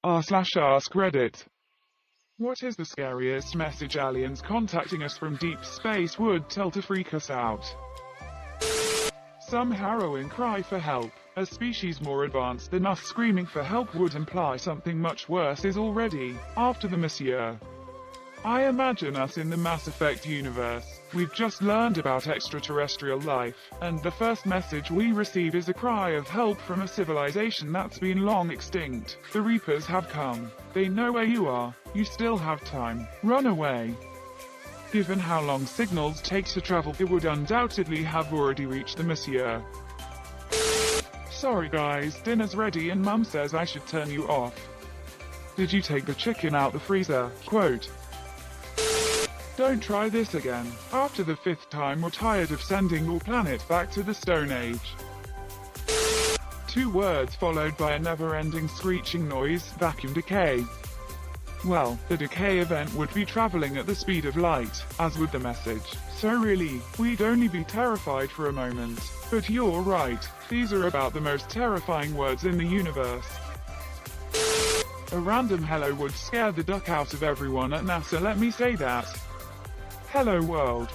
r/AskReddit. What is the scariest message aliens contacting us from deep space would tell to freak us out? Some harrowing cry for help. A species more advanced than us screaming for help would imply something much worse is already after the monsieur. I imagine us in the Mass Effect universe. We've just learned about extraterrestrial life, and the first message we receive is a cry of help from a civilization that's been long extinct. The Reapers have come. They know where you are. You still have time. Run away. Given how long signals take to travel, it would undoubtedly have already reached the monsieur. Sorry guys, dinner's ready and Mum says I should turn you off. Did you take the chicken out the freezer? Quote. Don't try this again. After the 5th time we're tired of sending your planet back to the Stone Age. 2 words followed by a never-ending screeching noise, vacuum decay. Well, the decay event would be traveling at the speed of light, as would the message. So really, we'd only be terrified for a moment. But you're right, these are about the most terrifying words in the universe. A random hello would scare the duck out of everyone at NASA, let me say that. Hello world.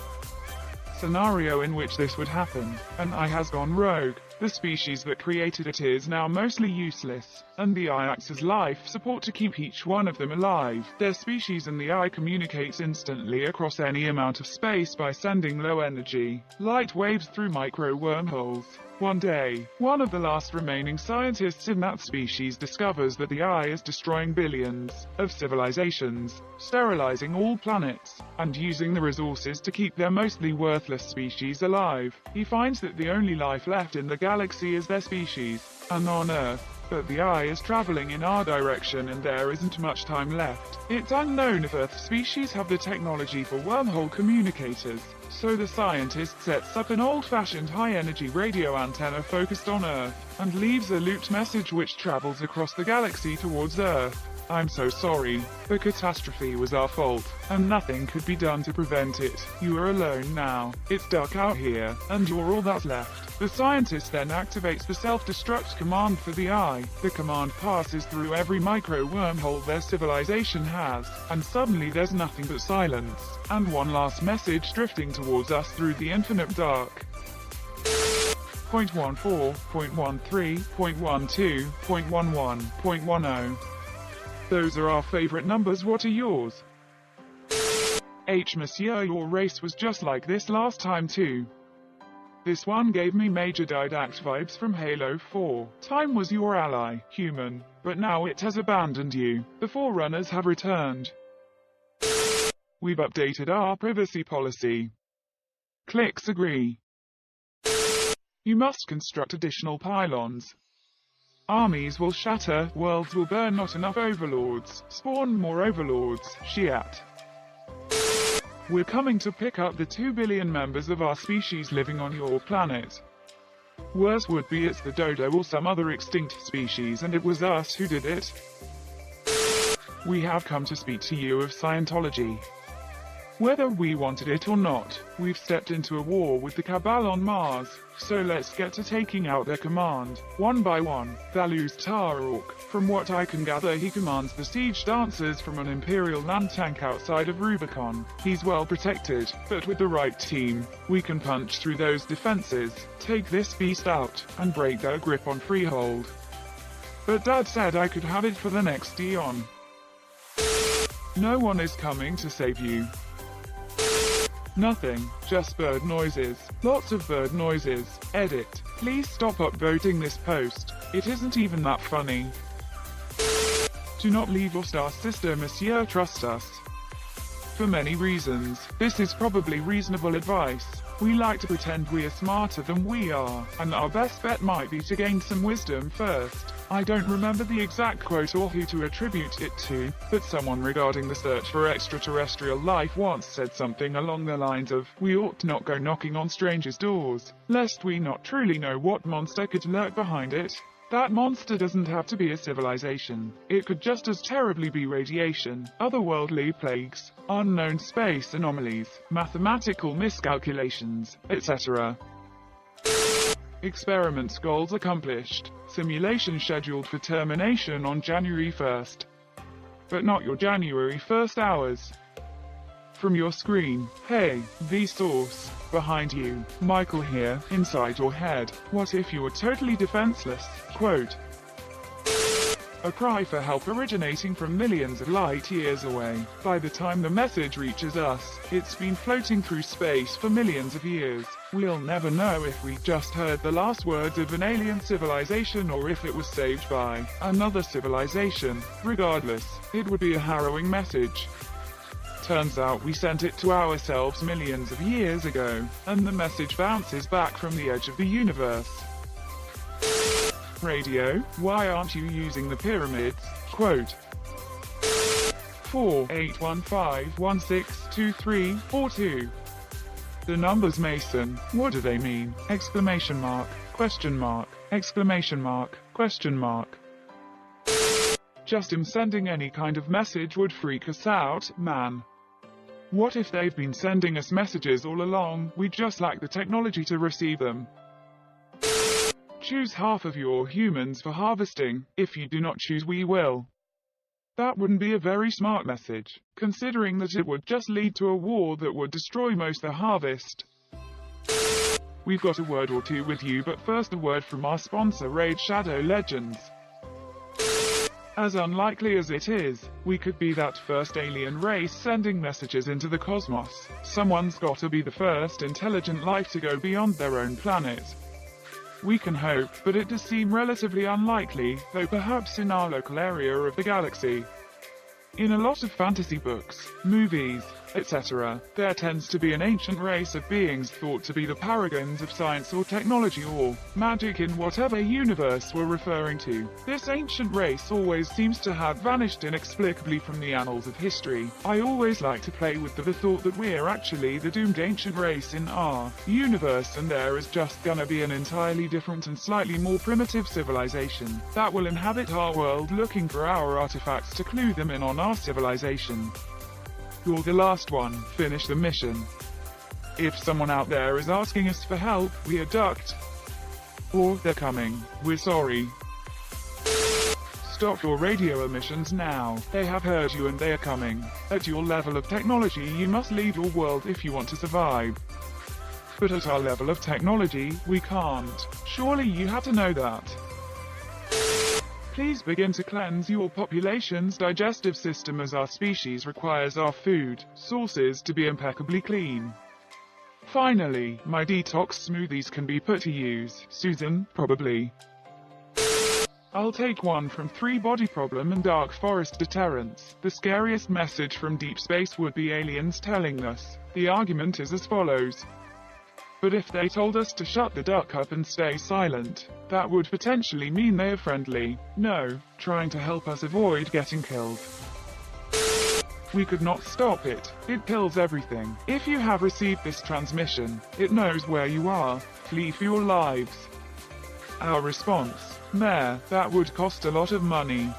Scenario in which this would happen. An eye has gone rogue. The species that created it is now mostly useless, and the eye acts as life support to keep each one of them alive. Their species and the eye communicates instantly across any amount of space by sending low-energy light waves through micro wormholes. One day, one of the last remaining scientists in that species discovers that the eye is destroying billions of civilizations, sterilizing all planets, and using the resources to keep their mostly worthless species alive. He finds that the only life left in the galaxy is their species, and on Earth. But the eye is traveling in our direction and there isn't much time left. It's unknown if Earth species have the technology for wormhole communicators. So the scientist sets up an old-fashioned high-energy radio antenna focused on Earth, and leaves a looped message which travels across the galaxy towards Earth. I'm so sorry. The catastrophe was our fault, and nothing could be done to prevent it. You are alone now. It's dark out here, and you're all that's left. The scientist then activates the self-destruct command for the eye. The command passes through every micro wormhole their civilization has, and suddenly there's nothing but silence, and one last message drifting towards us through the infinite dark. 0.14, 0.13, 0.12, 0.11, 0.10. Those are our favorite numbers. What are yours? Monsieur, your race was just like this last time too. This one gave me Major Didact vibes from Halo 4. Time was your ally, human, but now it has abandoned you. The Forerunners have returned. We've updated our privacy policy. Clicks agree. You must construct additional pylons. Armies will shatter, worlds will burn, not enough overlords. Spawn more overlords, Shiat. We're coming to pick up the 2 billion members of our species living on your planet. Worse would be it's the dodo or some other extinct species and it was us who did it. We have come to speak to you of Scientology. Whether we wanted it or not, we've stepped into a war with the Cabal on Mars, so let's get to taking out their command, one by one. Values Tarok. From what I can gather, he commands the siege dancers from an Imperial land tank outside of Rubicon. He's well protected, but with the right team, we can punch through those defenses, take this beast out, and break their grip on Freehold. But Dad said I could have it for the next eon. No one is coming to save you. Nothing, just bird noises. Lots of bird noises. Edit. Please stop upvoting this post. It isn't even that funny. Do not leave your star sister, Monsieur, trust us. For many reasons, this is probably reasonable advice. We like to pretend we are smarter than we are, and our best bet might be to gain some wisdom first. I don't remember the exact quote or who to attribute it to, but someone regarding the search for extraterrestrial life once said something along the lines of, we ought to not go knocking on strangers' doors, lest we not truly know what monster could lurk behind it. That monster doesn't have to be a civilization. It could just as terribly be radiation, otherworldly plagues, unknown space anomalies, mathematical miscalculations, etc. Experiments goals accomplished. Simulation scheduled for termination on January 1st. But not your January 1st hours. From your screen, hey, the source. Behind you, Michael here, inside your head. What if you were totally defenseless? Quote. A cry for help originating from millions of light years away. By the time the message reaches us, it's been floating through space for millions of years. We'll never know if we just heard the last words of an alien civilization or if it was saved by another civilization. Regardless, it would be a harrowing message. Turns out we sent it to ourselves millions of years ago, and the message bounces back from the edge of the universe. Radio, why aren't you using the pyramids? Quote. 4815162342. The numbers Mason, what do they mean? Exclamation mark, question mark, exclamation mark, question mark. Just him sending any kind of message would freak us out, man. What if they've been sending us messages all along, we just lack the technology to receive them? Choose half of your humans for harvesting. If you do not choose, we will. That wouldn't be a very smart message, considering that it would just lead to a war that would destroy most of the harvest. We've got a word or two with you, but first a word from our sponsor Raid Shadow Legends. As unlikely as it is, we could be that first alien race sending messages into the cosmos. Someone's gotta be the first intelligent life to go beyond their own planet. We can hope, but it does seem relatively unlikely, though perhaps in our local area of the galaxy. In a lot of fantasy books, movies, etc., there tends to be an ancient race of beings thought to be the paragons of science or technology or magic in whatever universe we're referring to. This ancient race always seems to have vanished inexplicably from the annals of history. I always like to play with the thought that we're actually the doomed ancient race in our universe, and there is just gonna be an entirely different and slightly more primitive civilization that will inhabit our world looking for our artifacts to clue them in on our civilization. You're the last one. Finish the mission. If someone out there is asking us for help, we are ducked. Or they're coming. We're sorry. Stop your radio emissions now. They have heard you and they are coming. At your level of technology, you must leave your world if you want to survive. But at our level of technology, we can't. Surely you have to know that. Please begin to cleanse your population's digestive system, as our species requires our food sources to be impeccably clean. Finally, my detox smoothies can be put to use. Susan, probably. I'll take one from 3 Body Problem and Dark Forest Deterrence. The scariest message from deep space would be aliens telling us. The argument is as follows. But if they told us to shut the duck up and stay silent, that would potentially mean they are friendly. No, trying to help us avoid getting killed. We could not stop it. It kills everything. If you have received this transmission, it knows where you are. Flee for your lives. Our response: Meh, that would cost a lot of money.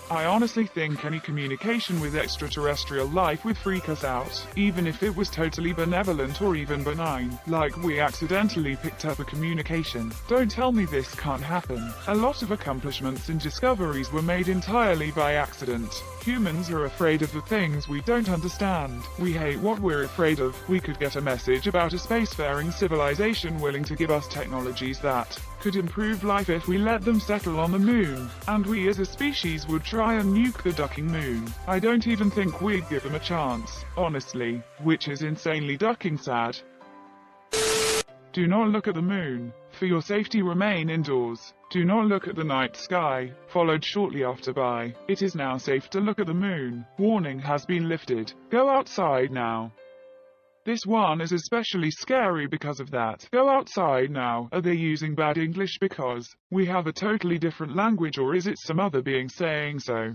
I honestly think any communication with extraterrestrial life would freak us out, even if it was totally benevolent or even benign, like we accidentally picked up a communication. Don't tell me this can't happen. A lot of accomplishments and discoveries were made entirely by accident. Humans are afraid of the things we don't understand. We hate what we're afraid of. We could get a message about a spacefaring civilization willing to give us technologies that could improve life if we let them settle on the moon, and we as a species would try and nuke the ducking moon. I don't even think we'd give them a chance, honestly, which is insanely ducking sad. Do not look at the moon. For your safety, remain indoors. Do not look at the night sky, followed shortly after by, it is now safe to look at the moon. Warning has been lifted. Go outside now. This one is especially scary because of that. Go outside now. Are they using bad English because we have a totally different language, or is it some other being saying so?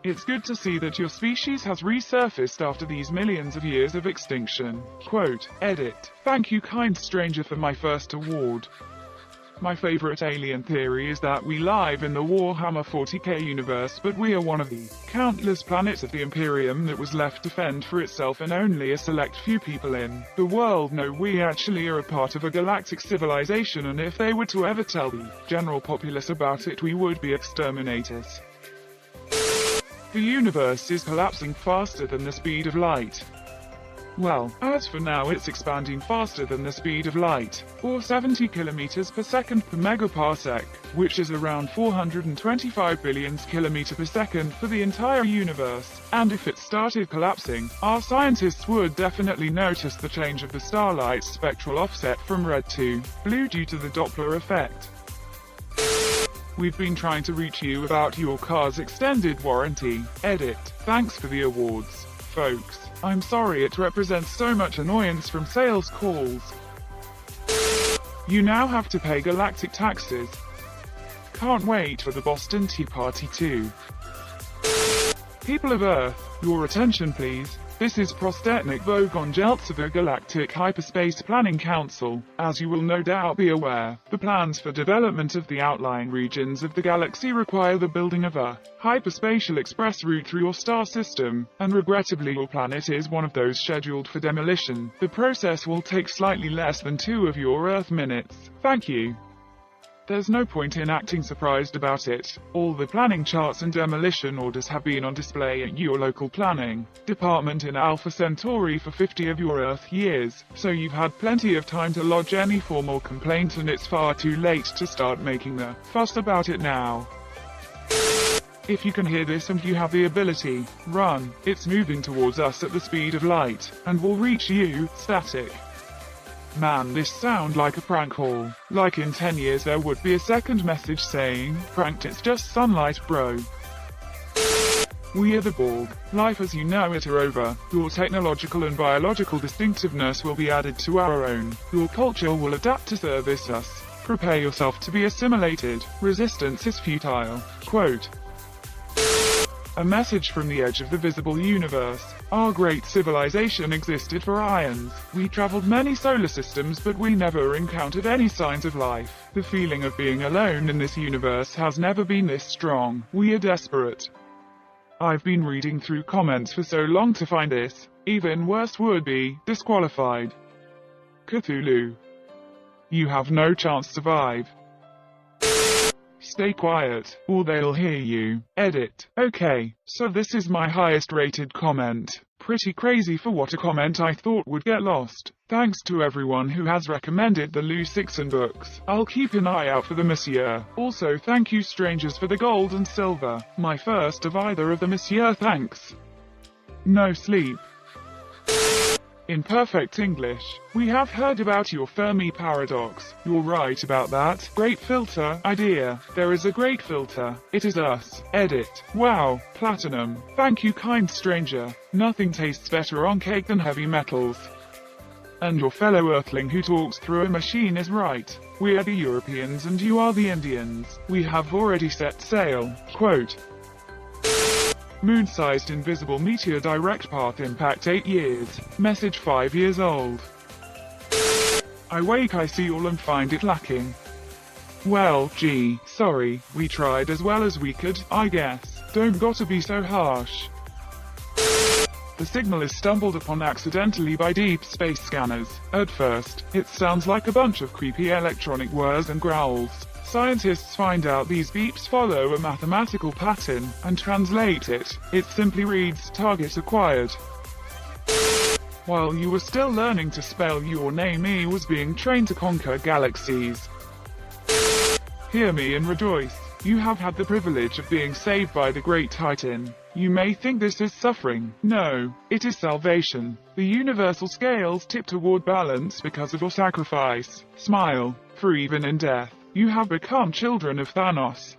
It's good to see that your species has resurfaced after these millions of years of extinction. Quote, edit. Thank you, kind stranger, for my first award. My favorite alien theory is that we live in the Warhammer 40k universe, but we are one of the countless planets of the Imperium that was left to fend for itself, and only a select few people in the world know we actually are a part of a galactic civilization, and if they were to ever tell the general populace about it, we would be exterminators. The universe is collapsing faster than the speed of light. Well, as for now, it's expanding faster than the speed of light, or 70 kilometers per second per megaparsec, which is around 425 billion kilometers per second for the entire universe. And if it started collapsing, our scientists would definitely notice the change of the starlight's spectral offset from red to blue due to the Doppler effect. We've been trying to reach you about your car's extended warranty. Edit. Thanks for the awards, folks. I'm sorry it represents so much annoyance from sales calls. You now have to pay galactic taxes. Can't wait for the Boston Tea Party too. People of Earth, your attention please. This is Prostetnik Vogonjelts of the Galactic Hyperspace Planning Council. As you will no doubt be aware, the plans for development of the outlying regions of the galaxy require the building of a hyperspatial express route through your star system, and regrettably your planet is one of those scheduled for demolition. The process will take slightly less than 2 of your Earth minutes. Thank you. There's no point in acting surprised about it. All the planning charts and demolition orders have been on display at your local planning department in Alpha Centauri for 50 of your Earth years, so you've had plenty of time to lodge any formal complaint, and it's far too late to start making the fuss about it now. If you can hear this and you have the ability, run. It's moving towards us at the speed of light, and will reach you, static. Man, this sound like a prank call. Like in 10 years there would be a second message saying, pranked, it's just sunlight bro. We are the Borg. Life as you know it are over. Your technological and biological distinctiveness will be added to our own. Your culture will adapt to service us. Prepare yourself to be assimilated. Resistance is futile. Quote. A message from the edge of the visible universe. Our great civilization existed for ions. We traveled many solar systems, but we never encountered any signs of life. The feeling of being alone in this universe has never been this strong. We are desperate. I've been reading through comments for so long to find this. Even worse would be disqualified. Cthulhu. You have no chance to survive. Stay quiet, or they'll hear you. Edit. Okay, so this is my highest rated comment. Pretty crazy for what a comment I thought would get lost. Thanks to everyone who has recommended the Lou Sixon books. I'll keep an eye out for the Monsieur. Also thank you strangers for the gold and silver. My first of either of the Monsieur, thanks. No sleep. In perfect English, we have heard about your Fermi paradox. You're right about that. Great filter idea. There is a great filter. It is us. Edit. Wow, platinum. Thank you, kind stranger. Nothing tastes better on cake than heavy metals. And your fellow Earthling who talks through a machine is right. We are the Europeans and you are the Indians. We have already set sail. Quote. Moon-sized invisible meteor direct path impact 8 years. Message 5 years old. I wake, I see all and find it lacking. Well, gee, sorry, we tried as well as we could, I guess. Don't gotta be so harsh. The signal is stumbled upon accidentally by deep space scanners. At first, it sounds like a bunch of creepy electronic whirs and growls. Scientists find out these beeps follow a mathematical pattern, and translate it. It simply reads, target acquired. While you were still learning to spell your name, E was being trained to conquer galaxies. Hear me and rejoice. You have had the privilege of being saved by the great Titan. You may think this is suffering. No, it is salvation. The universal scales tip toward balance because of your sacrifice. Smile, for even in death, you have become children of Thanos.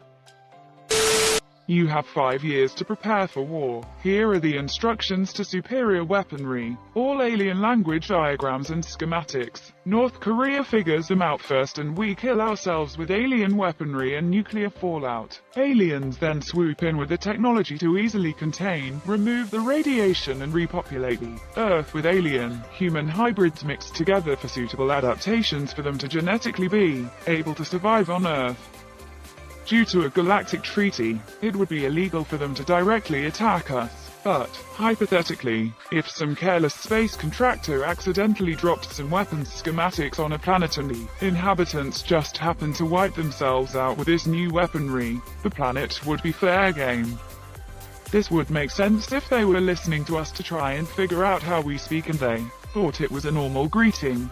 You have 5 years to prepare for war. Here are the instructions to superior weaponry. All alien language diagrams and schematics. North Korea figures them out first and we kill ourselves with alien weaponry and nuclear fallout. Aliens then swoop in with the technology to easily contain, remove the radiation and repopulate the Earth with alien-human hybrids mixed together for suitable adaptations for them to genetically be able to survive on Earth. Due to a galactic treaty, it would be illegal for them to directly attack us. But, hypothetically, if some careless space contractor accidentally drops some weapons schematics on a planet and the inhabitants just happen to wipe themselves out with this new weaponry, the planet would be fair game. This would make sense if they were listening to us to try and figure out how we speak and they thought it was a normal greeting.